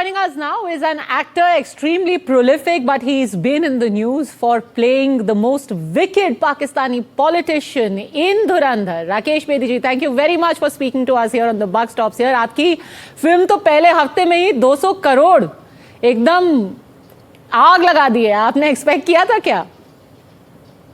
joining us now is an actor, extremely prolific, but he's been in the news for playing the most wicked Pakistani politician in Dhurandhar. Rakesh Bedi ji, thank you very much for speaking to us here on the Buck Stops here. आपकी film तो पहले हफ्ते में ही 200 करोड़ एकदम आग लगा दी है. आपने एक्सपेक्ट किया था क्या?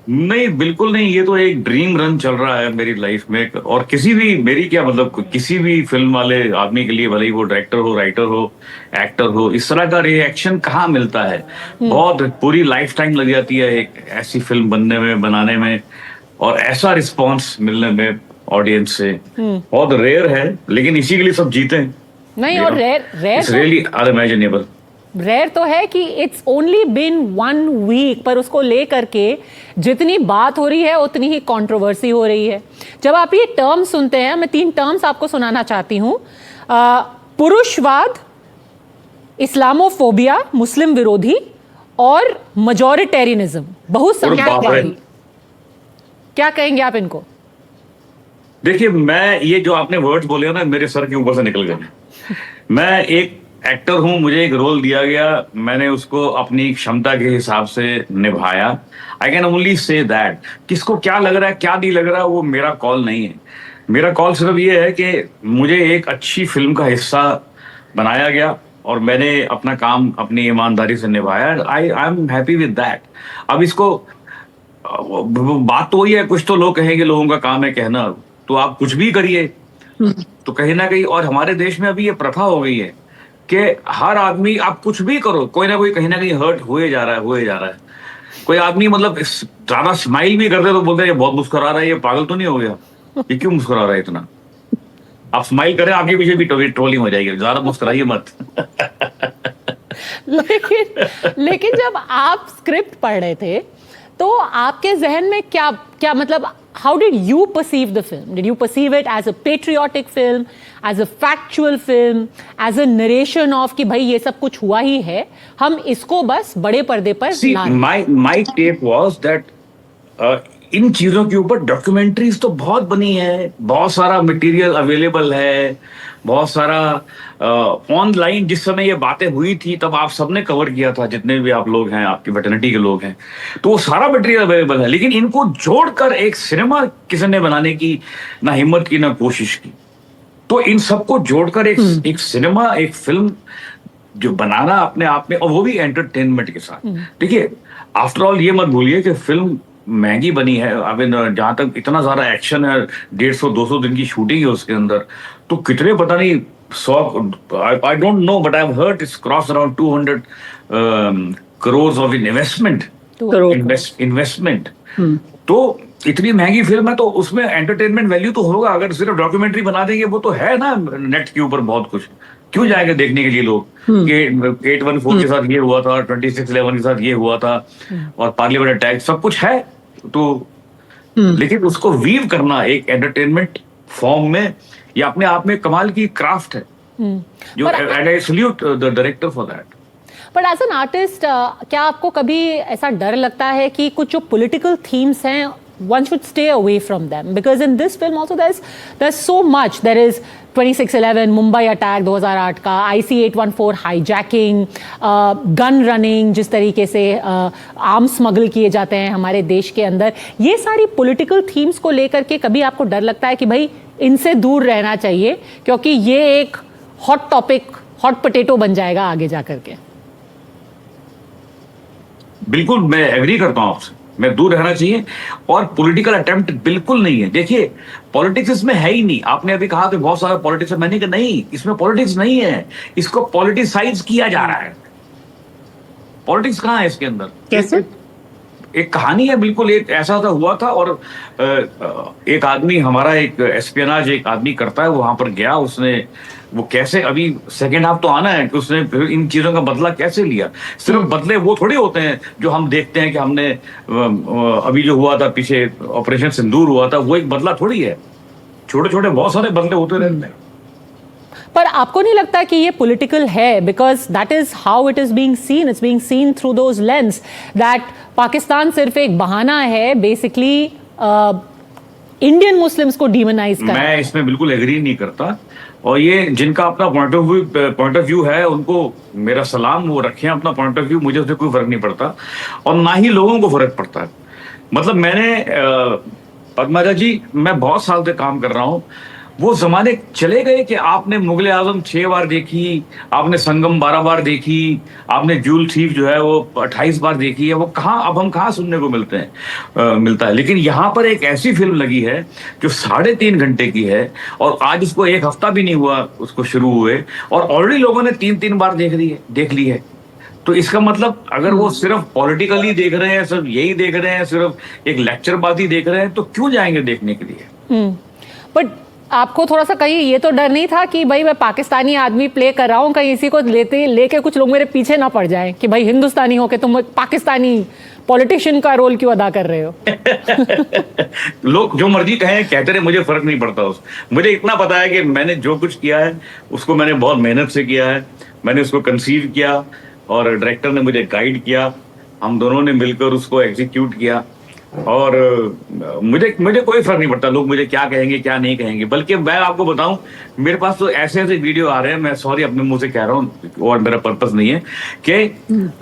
नहीं, बिल्कुल नहीं. ये तो एक ड्रीम रन चल रहा है मेरी लाइफ में. और किसी भी मेरी क्या मतलब किसी भी फिल्म वाले आदमी के लिए, भले ही वो डायरेक्टर हो, राइटर हो, एक्टर हो, इस तरह का रिएक्शन कहाँ मिलता है. बहुत पूरी लाइफ टाइम लग जाती है एक ऐसी फिल्म बनने में, बनाने में, और ऐसा रिस्पॉन्स मिलने में ऑडियंस से बहुत रेयर है. लेकिन इसी के लिए सब जीते हैं. नहीं, और rare it's really unimaginable. Rare तो है कि इट्स ओनली बिन 1 वीक, पर उसको लेकर के जितनी बात हो रही है उतनी ही कंट्रोवर्सी हो रही है. जब आप ये टर्म सुनते हैं, मैं 3 टर्म्स आपको सुनाना चाहती हूँ. पुरुषवाद, इस्लामोफोबिया, मुस्लिम विरोधी, और मजॉरिटेरियनिज्म, बहुसंख्यकवादी. क्या कहेंगे आप इनको? देखिए, मैं ये जो आपने वर्ड्स बोले ना, मेरे सर के ऊपर से निकल गए. मैं एक एक्टर हूं, मुझे एक रोल दिया गया, मैंने उसको अपनी क्षमता के हिसाब से निभाया. I can only say that. किसको क्या लग रहा है, क्या नहीं लग रहा, वो मेरा कॉल नहीं है. मेरा कॉल सिर्फ ये है कि मुझे एक अच्छी फिल्म का हिस्सा बनाया गया और मैंने अपना काम अपनी ईमानदारी से निभाया. I am happy with that. अब इसको बात तो वही है, कुछ तो लोग कहेंगे, लोगों का काम है कहना, तो आप कुछ भी करिए. तो कहीं ना कहीं, और हमारे देश में अभी ये प्रथा हो गई है कि हर आदमी, आप कुछ भी करो, कोई ना कोई कहीं ना कहीं हर्ट हुए जा रहा है. कोई आदमी मतलब ज्यादा स्माइल भी करते तो बोलते हैं ये बहुत मुस्कुरा रहा है, ये पागल तो नहीं हो गया, ये क्यों मुस्कुरा रहा है इतना. आप स्माइल करें, आगे पीछे भी ट्रोलिंग हो जाएगी. ज्यादा मुस्कुराइए मत. लेकिन जब आप स्क्रिप्ट पढ़ रहे थे तो आपके जहन में क्या मतलब, how did you perceive the film? Did you perceive it as a patriotic film, as a factual film, as a narration of कि भाई ये सब कुछ हुआ ही है, हम इसको बस बड़े पर्दे पर my take was that इन चीजों के ऊपर डॉक्यूमेंट्रीज तो बहुत बनी है, बहुत सारा मटेरियल अवेलेबल है, बहुत सारा ऑनलाइन. जिस समय ये बातें हुई थी तब आप सबने कवर किया था, जितने भी आप लोग हैं, आपकी वेटर्निटी के लोग हैं, तो वो सारा मटेरियल अवेलेबल है. लेकिन इनको जोड़कर एक सिनेमा किसी ने बनाने की ना हिम्मत की, ना कोशिश की. तो इन सबको जोड़कर एक सिनेमा, एक फिल्म जो बनाना अपने आप में, और वो भी एंटरटेनमेंट के साथ. देखिए, आफ्टर ऑल ये मत भूलिए कि फिल्म महंगी बनी है. अब जहां तक इतना सारा एक्शन है, 150-200 दिन की शूटिंग है उसके अंदर, तो कितने पता नहीं 100, I don't know, but I have heard it's cross around 200 crore of investment. तो इतनी महंगी फिल्म है, तो उसमें एंटरटेनमेंट वैल्यू तो होगा. अगर सिर्फ डॉक्यूमेंट्री बना देंगे, वो तो है ना नेट के ऊपर बहुत कुछ, क्यों जाएंगे देखने के लिए लोग कि 814 के साथ ये हुआ था, 2611 के साथ ये हुआ था, और पार्लियामेंट अटैक, सब कुछ है. तो लेकिन उसको वीव करना एक एंटरटेनमेंट फॉर्म में, ये अपने आप में कमाल की क्राफ्ट है, जो and I salute the director for that. But as an artist, क्या आपको कभी ऐसा डर लगता है कि कुछ जो पॉलिटिकल थीम्स हैं, one should stay away from them, because in this film also there's so much. There is 2611 Mumbai attack 2008 का, IC-814 हाईजैकिंग, गन रनिंग, जिस तरीके से आर्म्स स्मगल किए जाते हैं हमारे देश के अंदर, ये सारी पॉलिटिकल थीम्स को लेकर के कभी आपको डर लगता है कि भाई इनसे दूर रहना चाहिए, क्योंकि ये एक हॉट टॉपिक, हॉट पोटैटो बन जाएगा आगे जाकर के? बिल्कुल, मैं एग्री करता हूं आपसे. मैं दूर रहना चाहिए, और पॉलिटिकल अटेम्प्ट बिल्कुल नहीं है. देखिए, पॉलिटिक्स इसमें है ही नहीं. आपने अभी कहा कि बहुत सारा पॉलिटिक्स है, मैंने कहा नहीं, इसमें पॉलिटिक्स नहीं है. इसको पॉलिटिसाइज किया जा रहा है. पॉलिटिक्स कहाँ है इसके अंदर? कैसे? एक कहानी है, बिल्कुल एक ऐसा था, हुआ था, और एक आदमी, हमारा एक एस्पियनाज एक आदमी करता है, वहां पर गया, उसने वो कैसे, अभी सेकेंड हाफ तो आना है, कि उसने इन चीजों का बदला कैसे लिया. सिर्फ बदले वो थोड़ी होते हैं जो हम देखते हैं कि हमने अभी जो हुआ था पीछे, ऑपरेशन सिंदूर हुआ था, वो एक बदला थोड़ी है. छोटे छोटे बहुत सारे बदले होते रहते हैं. पर आपको नहीं लगता कि ये पॉलिटिकल है? Because that is how it is being seen. It's being seen through those lens that Pakistan सिर्फ एक बहाना है बेसिकली इंडियन मुस्लिम्स को डीमोनाइज कर। मैं इसमें बिल्कुल एग्री नहीं करता, और ये जिनका अपना पॉइंट ऑफ व्यू है उनको मेरा सलाम, वो रखें अपना पॉइंट ऑफ व्यू, मुझे उससे कोई फर्क नहीं पड़ता, और ना ही लोगों को फर्क पड़ता है। मतलब मैंने पद्माजा जी, मैं बहुत साल से काम कर रहा हूँ, वो जमाने चले गए कि आपने मुगले आजम 6 बार देखी, आपने संगम 12 बार देखी, आपने जूल थीफ जो है वो 28 बार देखी है, वो कहाँ, अब हम कहाँ सुनने को मिलता है। लेकिन यहाँ पर एक ऐसी फिल्म लगी है जो 3.5 घंटे की है, और आज उसको 1 हफ्ता भी नहीं हुआ उसको शुरू हुए, और ऑलरेडी लोगों ने 3 बार देख ली है। तो इसका मतलब अगर वो सिर्फ पॉलिटिकली देख रहे हैं, सिर्फ यही देख रहे हैं, सिर्फ एक लेक्चरबाजी देख रहे हैं, तो क्यों जाएंगे देखने के लिए? बट आपको थोड़ा सा कहीं ये तो डर नहीं था कि भाई मैं पाकिस्तानी आदमी प्ले कर रहा हूँ, कहीं इसी को लेके कुछ लोग मेरे पीछे ना पड़ जाएं कि भाई हिंदुस्तानी होके तुम पाकिस्तानी पॉलिटिशियन का रोल क्यों अदा कर रहे हो? लोग जो मर्जी कहें, कहते रहे, मुझे फर्क नहीं पड़ता। मुझे इतना पता है कि मैंने जो कुछ किया है उसको मैंने बहुत मेहनत से किया है, मैंने उसको कंसीव किया और डायरेक्टर ने मुझे गाइड किया, हम दोनों ने मिलकर उसको एग्जीक्यूट किया, और मुझे कोई फर्क नहीं पड़ता लोग मुझे क्या कहेंगे क्या नहीं कहेंगे। बल्कि मैं आपको बताऊं, मेरे पास तो ऐसे वीडियो आ रहे हैं, मैं सॉरी अपने मुंह से कह रहा हूं और मेरा पर्पस नहीं है, कि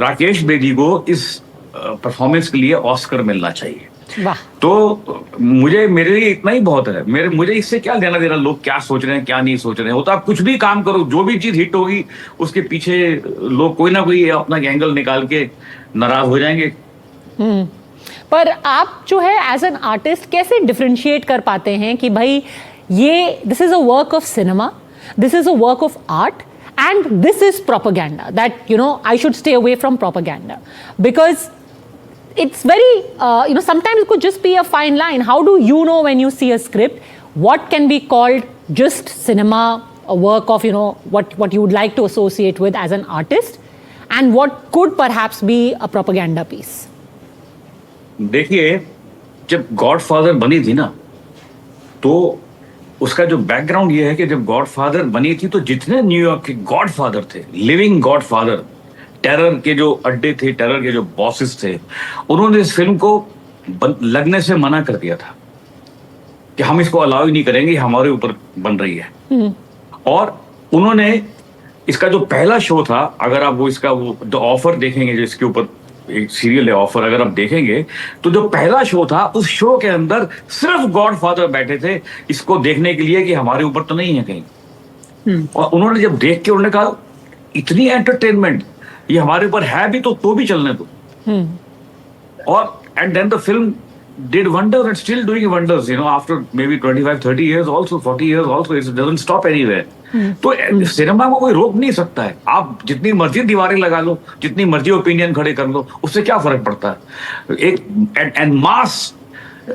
राकेश बेदी को इस परफॉर्मेंस के लिए ऑस्कर मिलना चाहिए। वाह। तो मेरे लिए इतना ही बहुत है। मुझे इससे क्या लेना देना लोग क्या सोच रहे हैं क्या नहीं सोच रहे हैं। वो तो आप कुछ भी काम करो, जो भी चीज हिट होगी उसके पीछे लोग कोई ना कोई अपना एंगल निकाल के नाराज हो जाएंगे। पर आप जो है एज एन आर्टिस्ट कैसे डिफरेंशिएट कर पाते हैं कि भाई ये this is a work of cinema, this is a work of art, and this is propaganda, that I should stay away from propaganda, because it's very sometimes it could just be a fine line. How do you know when you see a script what can be called just cinema, a work of what you would like to associate with as an artist, and what could perhaps be a propaganda piece? देखिए, जब godfather बनी थी ना, तो उसका जो background ये है कि जब गॉडफादर बनी थी तो जितने न्यूयॉर्क के गॉडफादर थे, लिविंग गॉडफादर, टेरर के जो अड्डे थे, टेरर के जो बॉसेस थे, उन्होंने इस फिल्म को लगने से मना कर दिया था कि हम इसको अलाउ ही नहीं करेंगे, हमारे ऊपर बन रही है। और उन्होंने इसका जो पहला शो था, अगर आप वो इसका द ऑफर देखेंगे, जो इसके ऊपर एक सीरियल है ऑफर, अगर आप देखेंगे तो जो पहला शो था उस शो के अंदर सिर्फ गॉडफादर बैठे थे इसको देखने के लिए कि हमारे ऊपर तो नहीं है कहीं। और उन्होंने जब देख के उन्होंने कहा इतनी एंटरटेनमेंट ये हमारे ऊपर है भी तो भी चलने दो। और and then the film did wonders and still doing wonders, after maybe 25-30 years also, 40 years also, it doesn't stop anywhere. तो सिनेमा को कोई रोक नहीं सकता है। आप जितनी मर्जी दीवारें लगा लो, जितनी मर्जी ओपिनियन खड़े कर लो, उससे क्या फर्क पड़ता है। एक एंड मास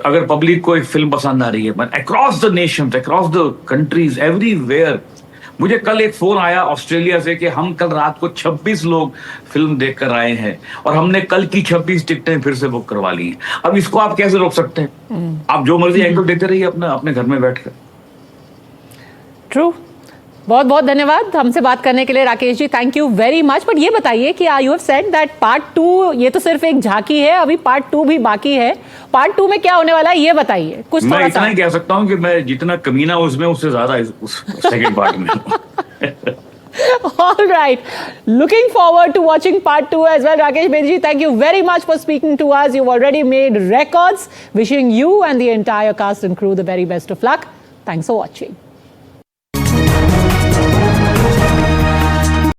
अगर पब्लिक को एक फिल्म पसंद आ रही है, across the nation, across the countries, everywhere. मुझे कल एक फोन आया ऑस्ट्रेलिया से कि हम कल रात को 26 लोग फिल्म देख कर आए हैं और हमने कल की 26 टिकटें फिर से बुक करवा ली। अब इसको आप कैसे रोक सकते हैं? आप जो मर्जी एंगल देते रहिए अपने घर में बैठकर। ट्रू। बहुत बहुत धन्यवाद हमसे बात करने के लिए Rakesh ji, thank you very much. But ये बताइए कि you have said that part 2 ये तो सिर्फ एक झांकी है, अभी पार्ट 2 भी बाकी है। पार्ट 2 में क्या होने वाला है ये बताइए कुछ। मैं इतना ही कह सकता हूँ कि मैं जितना कमीना उसमें उससे ज्यादा उस सेकंड पार्ट में। All right, looking forward to watching part 2 as well. Rakesh Bedi, thank you very much for speaking to us. You've already made records. Wishing you and the entire cast and crew the very best of luck. Thanks for watching.